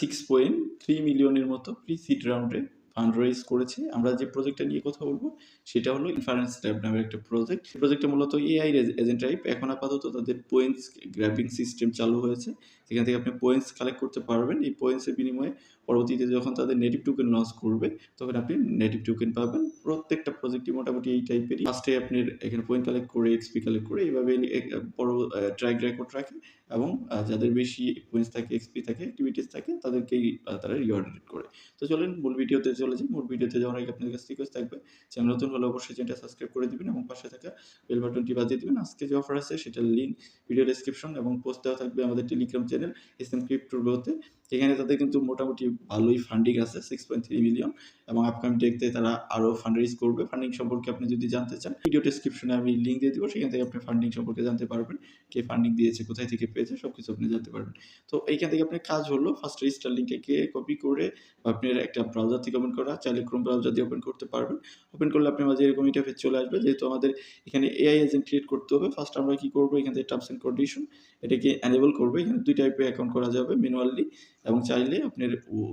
6.3 মিলিয়নের মতো pre seed রাউন্ডে fund raise করেছে। আমরা যে প্রজেক্টটা নিয়ে কথা বলবো সেটা হলো ইনফারেন্স ল্যাব নামের একটা প্রজেক্ট। এই প্রজেক্টটা মূলত এআই এজেন্ট টাইপ। এখন আপাতত তাদের পয়েন্টস গ্র্যাবিং সিস্টেম চালু হয়েছে, যেখান থেকে আপনি পয়েন্টস কালেক্ট করতে পারবেন। এই পয়েন্টসের বিনিময়ে পরবর্তীতে যখন তাদের নেটিভ টোকেন লঞ্চ করবে তখন আপনি নেটিভ টোকেন পাবেন। প্রত্যেকটা প্রজেক্টই মোটামুটি এই টাইপেরই। ফার্স্টে আপনি এখানে পয়েন্ট কালেক্ট করে এক্সপি কালেক্ট করে এইভাবে ট্র্যাক রেকর্ড রাখে এবং যাদের বেশি পয়েন্টস থাকে, এক্সপি থাকে, অ্যাক্টিভিটিস থাকে তাদেরকেই তারা রিওয়ার্ডেড করে। তো চলেন মূল ভিডিওতে চলে যাই। মূল ভিডিওতে যাওয়ার আগে আপনাদের কাছে রিকোয়েস্ট থাকবে, চ্যানেল নতুন হলে অবশ্যই চ্যানেলটা সাবস্ক্রাইব করে দিবেন এবং পাশে থাকা বেল বাটনটি বাজিয়ে দিবেন। আজকে যে অফার আছে সেটার লিঙ্ক ভিডিও ডেসক্রিপশন এবং পোস্ট দেওয়া থাকবে আমাদের টেলিগ্রাম চ্যানেল SM ক্রিপ্টোতে। এখানে তাদের কিন্তু মোটামুটি ভালোই ফান্ডিং আছে 6.3 মিলিয়ন এবং আপকামিং ডেতে তারা আরও ফান্ড রেজ করবে। ফান্ডিং সম্পর্কে আপনি যদি জানতে চান ভিডিও ডেসক্রিপশনে আমি লিঙ্ক দিয়ে দিব, সেখান থেকে আপনি ফান্ডিং সম্পর্কে জানতে পারবেন, কে ফান্ডিং দিয়েছে, কোথায় থেকে পেয়েছে, সব কিছু আপনি জানতে পারবেন। তো এইখান থেকে আপনার কাজ হলো ফার্স্ট রেজিস্টার লিঙ্কটাকে কপি করে আপনার একটা ব্রাউজার থেকে ওপেন করা, চাইলে ক্রোম ব্রাউজার দিয়ে ওপেন করতে পারবেন। ওপেন করলে আপনার মাঝে এরকম ইন্টারফেস চলে আসবে। যেহেতু আমাদের এখানে এআই এজেন্ট ক্রিয়েট করতে হবে, ফার্স্ট আমরা কি করবো, এখান থেকে টার্মস অ্যান্ড কন্ডিশন এটাকে এনেবল করবো। এখানে দুই টাইপের অ্যাকাউন্ট করা যাবে ম্যানুয়ালি, এবং চাইলে আপনার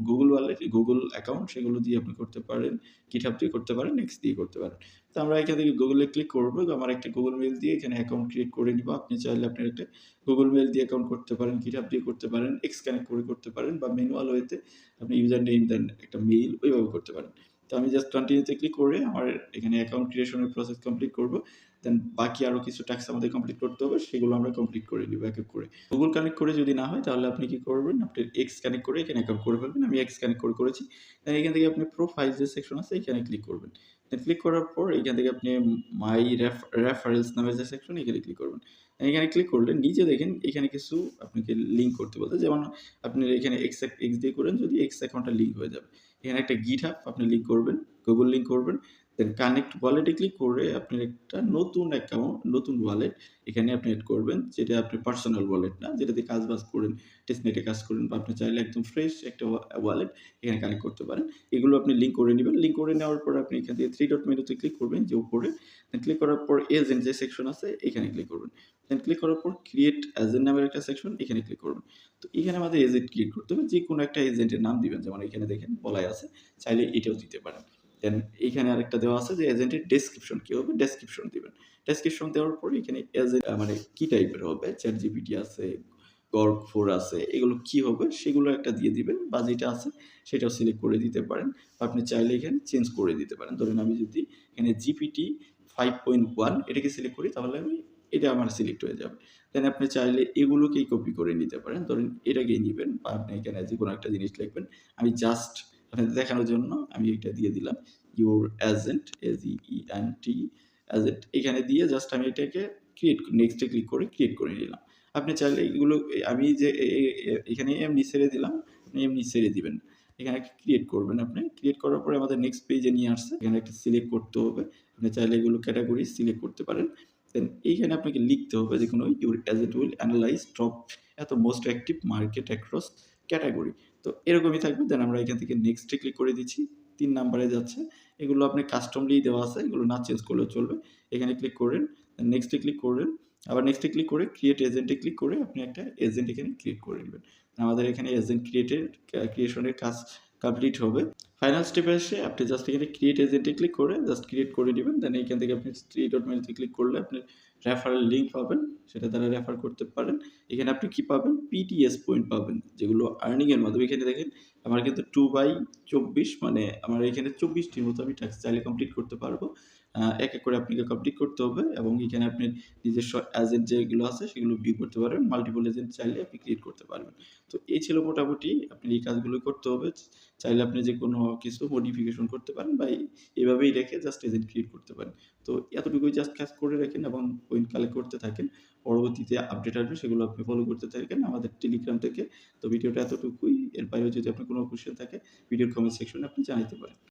গুগল ওয়ালেট, গুগল অ্যাকাউন্ট সেগুলো দিয়ে আপনি করতে পারেন, গিটহাব দিয়ে করতে পারেন, নেক্সট দিয়ে করতে পারেন। তো আমরা এখান থেকে গুগলে ক্লিক করবো। আমার একটা গুগল মেল দিয়ে এখানে অ্যাকাউন্ট ক্রিয়েট করে নিব। আপনি চাইলে আপনার একটা গুগল মেল দিয়ে অ্যাকাউন্ট করতে পারেন, গিটহাব দিয়ে করতে পারেন, এক্স কানেক্ট করে করতে পারেন, বা ম্যানুয়াল ওয়েতে আপনি ইউজার নেম দেন একটা মেইল, ওইভাবে করতে পারেন। তো আমি জাস্ট কন্টিনিউতে ক্লিক করে আমার এখানে অ্যাকাউন্ট ক্রিয়েশনের প্রসেস কমপ্লিট করবো। দেন বাকি আরও কিছু টাস্ক আমাদের কমপ্লিট করতে হবে, সেগুলো আমরা কমপ্লিট করে নিব এক এক করে। গুগল কানেক্ট করে যদি না হয় তাহলে আপনি কি করবেন, আপনি এক্স কানেক্ট করে এখানে অ্যাকাউন্ট করে ফেলবেন। আমি এক্স কানেক্ট করে করেছি। দেন এখান থেকে আপনি প্রোফাইল যে সেকশন আছে এখানে ক্লিক করবেন। দেন ক্লিক করার পর এখান থেকে আপনি মাই রেফারেলস নামের যে সেকশন এখানে ক্লিক করবেন। এখানে ক্লিক করলে নিচে দেখেন এখানে কিছু আপনাকে লিঙ্ক করতে বলতে, যেমন আপনি এখানে এক্স দিয়ে করেন, যদি এক্স অ্যাকাউন্টটা লিঙ্ক হয়ে যাবে। এখানে একটা গিটহাব আপনি লিঙ্ক করবেন, গুগল লিঙ্ক করবেন। দেন কানেক্ট ওয়ালেটে ক্লিক করে আপনার একটা নতুন অ্যাকাউন্ট, নতুন ওয়ালেট এখানে আপনি এড করবেন, যেটা আপনি পার্সোনাল ওয়ালেট না, যেটাতে কাজবাজ করেন, টেস্টনেটে কাজ করেন, বা আপনি চাইলে একদম ফ্রেশ একটা ওয়ালেট এখানে কানেক্ট করতে পারেন। এগুলো আপনি লিঙ্ক করে নেবেন। লিঙ্ক করে নেওয়ার পর আপনি এখান থেকে থ্রি ডট মেনুতে ক্লিক করবেন যে উপরে। দেন ক্লিক করার পর এজেন্ট যে সেকশন আছে এখানে ক্লিক করবেন। দেন ক্লিক করার পর ক্রিয়েট এজেন্ট নামের একটা সেকশন এখানে ক্লিক করবেন। তো এখানে আমাদের এজেন্ট ক্রিয়েট করতে হবে, যে কোনো একটা এজেন্টের নাম দিবেন, যেমন এখানে দেখেন বলাই আছে, চাইলে এটাও দিতে পারেন। দেন এইখানে আরেকটা দেওয়া আছে যে এজেন্টের ডেসক্রিপশন কি হবে, ডেসক্রিপশন দিবেন। ডেসক্রিপশন দেওয়ার পর এখানে এজেন্ট মানে কি টাইপের হবে, চ্যাট জিপিটি আছে, গর্ক 4 আছে, এগুলো কি হবে সেগুলো একটা দিয়ে দিবেন, বা যেটা আছে সেটাও সিলেক্ট করে দিতে পারেন। আপনি চাইলে এখানে চেঞ্জ করে দিতে পারেন। ধরুন আমি যদি এখানে জিপিটি 5.1 এটাকে সিলেক্ট করি তাহলে এটা আমার সিলেক্ট হয়ে যাবে। দেন আপনি চাইলে এগুলোকেই কপি করে নিতে পারেন। ধরেন এটাকেই নিবেন, বা আপনি এখানে যেকোনো একটা জিনিস লিখবেন। আমি জাস্ট আপনাদের দেখানোর জন্য আমি এটা দিয়ে দিলাম, ইউর এজেন্ট, AZENT এজেন্ট। এখানে দিয়ে জাস্ট আমি এটাকে নেক্সটে ক্লিক করে ক্রিয়েট করে নিলাম। আপনি চাইলে এগুলো আমি যে এখানে এমনি ছেড়ে দিলাম, আপনি এমনি ছেড়ে দিবেন। এখানে একটা ক্রিয়েট করবেন আপনি। ক্রিয়েট করার পরে আমাদের নেক্সট পেজে নিয়ে আসছে। এখানে একটা সিলেক্ট করতে হবে। আপনি চাইলে এগুলো ক্যাটেগরি সিলেক্ট করতে পারেন। দেন এইখানে আপনাকে লিখতে হবে যে কোনো your agent will analyse top at most active market across category. তো এরকমই থাকবে। দেন আমরা এখান থেকে নেক্সটে ক্লিক করে দিচ্ছি। 3 নাম্বারে যাচ্ছে। এগুলো আপনি কাস্টমলি দেওয়া আছে, এগুলো না চেঞ্জ করলেও চলবে। এখানে ক্লিক করেন, নেক্সটে ক্লিক করবেন। আবার নেক্সটে ক্লিক করে ক্রিয়েট এজেন্টে ক্লিক করে আপনি একটা এজেন্ট এখানে ক্রিয়েট করে নেবেন। আমাদের এখানে এজেন্ট ক্রিয়েশনের কাজ কমপ্লিট হবে। ফাইনাল স্টেপে এসে আপনি জাস্ট এখানে ক্রিয়েট এজেন্টে ক্লিক করে জাস্ট ক্রিয়েট করে দিবেন। দেন এইখান থেকে আপনি থ্রি ডট মেনুতে ক্লিক করলে আপনি রেফারেল লিঙ্ক পাবেন, সেটা দ্বারা রেফার করতে পারেন। এখানে আপনি কি পাবেন, পিটিএস পয়েন্ট পাবেন, যেগুলো আর্নিং এর মাধ্যমে। এখানে দেখেন আমার কিন্তু 2/24 মানে আমার এখানে 24টির মতো আমি টাস্ক চাইলে কমপ্লিট করতে পারবো। এক এক করে আপনাকে কমপ্লিট করতে হবে, এবং এখানে আপনি নিজস্ব এজেন্ট যেগুলো আছে সেগুলো ভিউ করতে পারবেন। মাল্টিপল এজেন্ট চাইলে আপনি ক্রিয়েট করতে পারবেন। তো এই ছিল মোটামুটি, আপনি এই কাজগুলো করতে হবে। চাইলে আপনি যে কোনো কিছু মডিফিকেশন করতে পারেন, বা এভাবেই রেখে জাস্ট এজেন্ট ক্রিয়েট করতে পারেন। তো এতটুকুই জাস্ট কাজ করে রাখেন এবং পয়েন্ট কালেক্ট করতে থাকেন। পরবর্তীতে আপডেট আসবে, সেগুলো আপনি ফলো করতে থাকেন আমাদের টেলিগ্রাম থেকে। তো ভিডিওটা এতটুকুই। এর বাইরেও যদি আপনার কোনো কোয়েশ্চেন থাকে ভিডিওর কমেন্ট সেকশনে আপনি জানাতে পারেন।